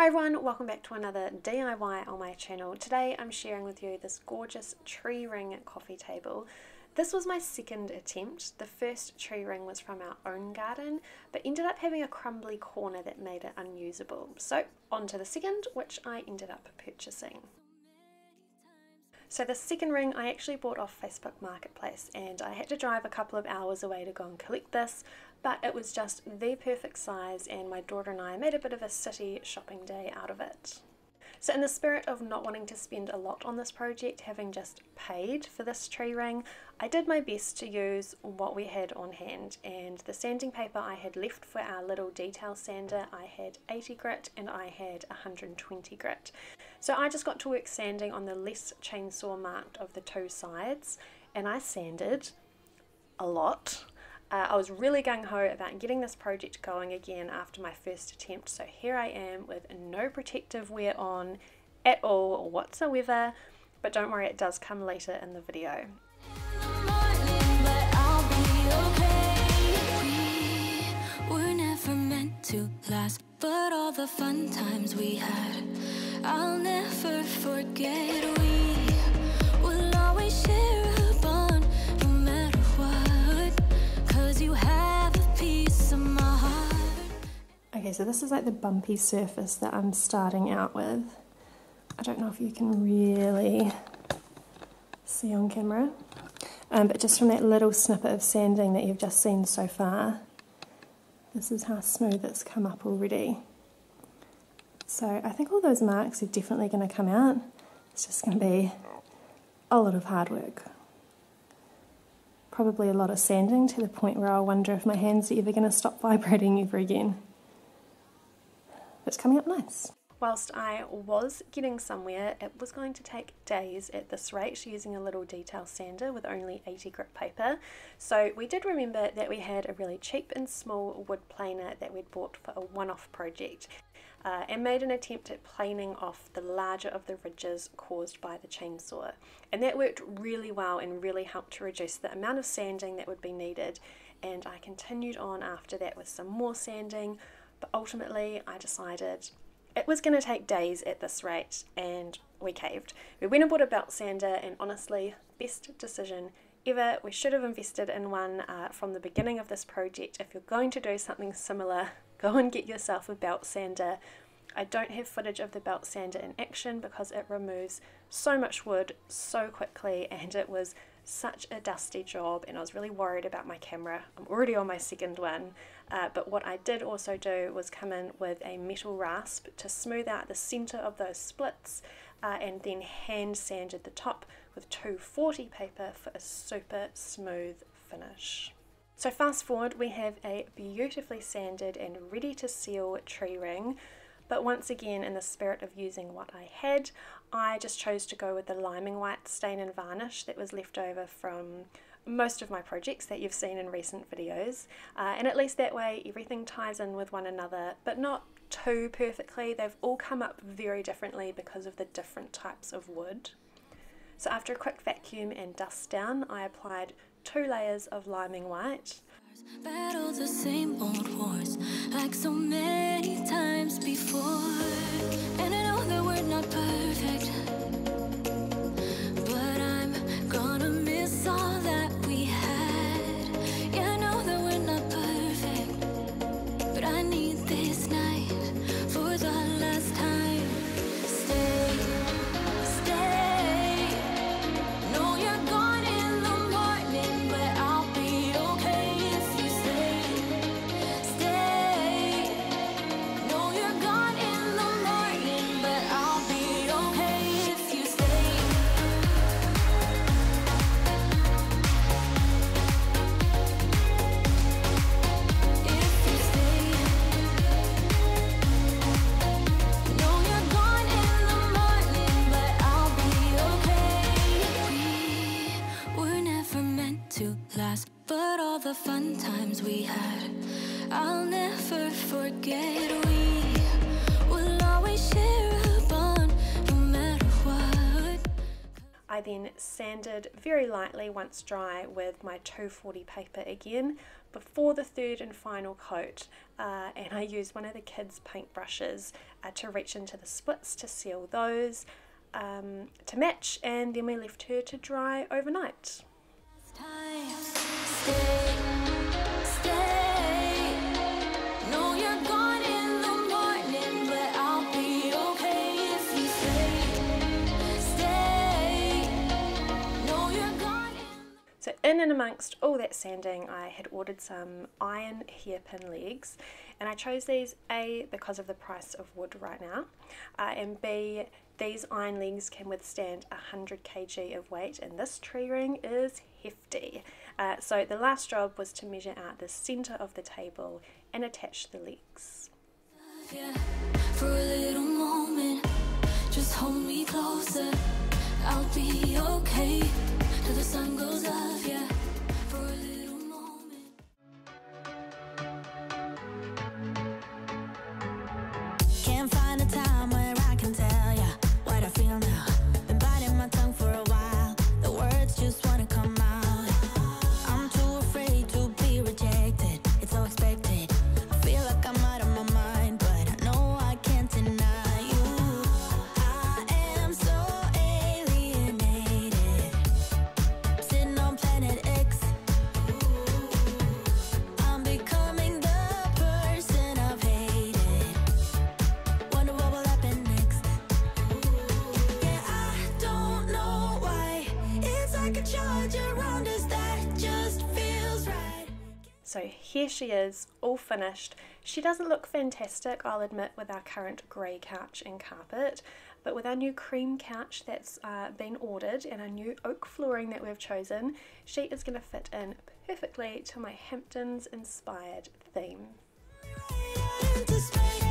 Hi everyone, welcome back to another DIY on my channel. Today I'm sharing with you this gorgeous tree ring coffee table. This was my second attempt. The first tree ring was from our own garden, but ended up having a crumbly corner that made it unusable. So on to the second, which I ended up purchasing. So the second ring I actually bought off Facebook Marketplace, and I had to drive a couple of hours away to go and collect this, but it was just the perfect size and my daughter and I made a bit of a city shopping day out of it. So in the spirit of not wanting to spend a lot on this project, having just paid for this tree ring, I did my best to use what we had on hand, and the sanding paper I had left for our little detail sander, I had 80 grit and I had 120 grit. So I just got to work sanding on the less chainsaw marked of the two sides, and I sanded a lot. I was really gung-ho about getting this project going again after my first attempt, so here I am with no protective wear on at all whatsoever, but don't worry, it does come later in the video. We're never meant to last, but all the fun times we had, I'll never forget. We will always share a bond, no matter what, 'cause you have a piece of my heart. Okay, so this is like the bumpy surface that I'm starting out with. I don't know if you can really see on camera, but just from that little snippet of sanding that you've just seen so far, this is how smooth it's come up already. So I think all those marks are definitely going to come out. It's just going to be a lot of hard work. Probably a lot of sanding to the point where I'll wonder if my hands are ever going to stop vibrating ever again. But it's coming up nice. Whilst I was getting somewhere, it was going to take days at this rate using a little detail sander with only 80 grit paper. So we did remember that we had a really cheap and small wood planer that we'd bought for a one-off project, and made an attempt at planing off the larger of the ridges caused by the chainsaw. And that worked really well and really helped to reduce the amount of sanding that would be needed. And I continued on after that with some more sanding, but ultimately I decided it was going to take days at this rate, and we caved. We went and bought a belt sander, and honestly, best decision ever. We should have invested in one from the beginning of this project. If you're going to do something similar, go and get yourself a belt sander. I don't have footage of the belt sander in action because it removes so much wood so quickly, and it was such a dusty job, and I was really worried about my camera. I'm already on my second one, but what I did also do was come in with a metal rasp to smooth out the center of those splits, and then hand sanded the top with 240 paper for a super smooth finish. So fast forward, we have a beautifully sanded and ready to seal tree ring. But once again, in the spirit of using what I had, I just chose to go with the liming white stain and varnish that was left over from most of my projects that you've seen in recent videos. And at least that way everything ties in with one another, but not too perfectly. They've all come up very differently because of the different types of wood. So after a quick vacuum and dust down, I applied 2 layers of liming white. Battle the same old wars like so many times before, and I know that we're not perfect, but I'm gonna miss all that we had. Yeah, I know that we're not perfect, but I need this night for the last time. Stay, stay. No, you're gone in the morning, but I'll be okay if you stay. Stay. No, you're gone in the morning, but I'll be okay if you stay. If you stay. No, you're gone in the morning, but I'll be okay. We were never meant to last, but all the fun times we had, I'll never forget. We will always share a bond, no matter what. I then sanded very lightly once dry with my 240 paper again, before the third and final coat, and I used one of the kids' paint brushes to reach into the splits to seal those to match, and then we left her to dry overnight. So in and amongst all that sanding, I had ordered some iron hairpin legs, and I chose these A because of the price of wood right now, and B, these iron legs can withstand 100 kg of weight, and this tree ring is hefty. So the last job was to measure out the centre of the table and attach the legs. For a little moment, just hold me closer, I'll be okay till the sun goes up, yeah, for a little moment. Can't find a time where I can tell ya what I feel now. Been biting my tongue for a while, the words just wanna come out. I'm too afraid to be rejected, it's so expected. I feel like I'm out of my mind, but I know I can't deny you. I am so alienated, sitting on planet X. I'm becoming the person I've hated. Wonder what will happen next. Yeah, I don't know why. It's like a charge around us that just feels right. So here she is, all finished. She doesn't look fantastic, I'll admit, with our current grey couch and carpet, but with our new cream couch that's been ordered and our new oak flooring that we've chosen, she is going to fit in perfectly to my Hamptons inspired theme. Into space.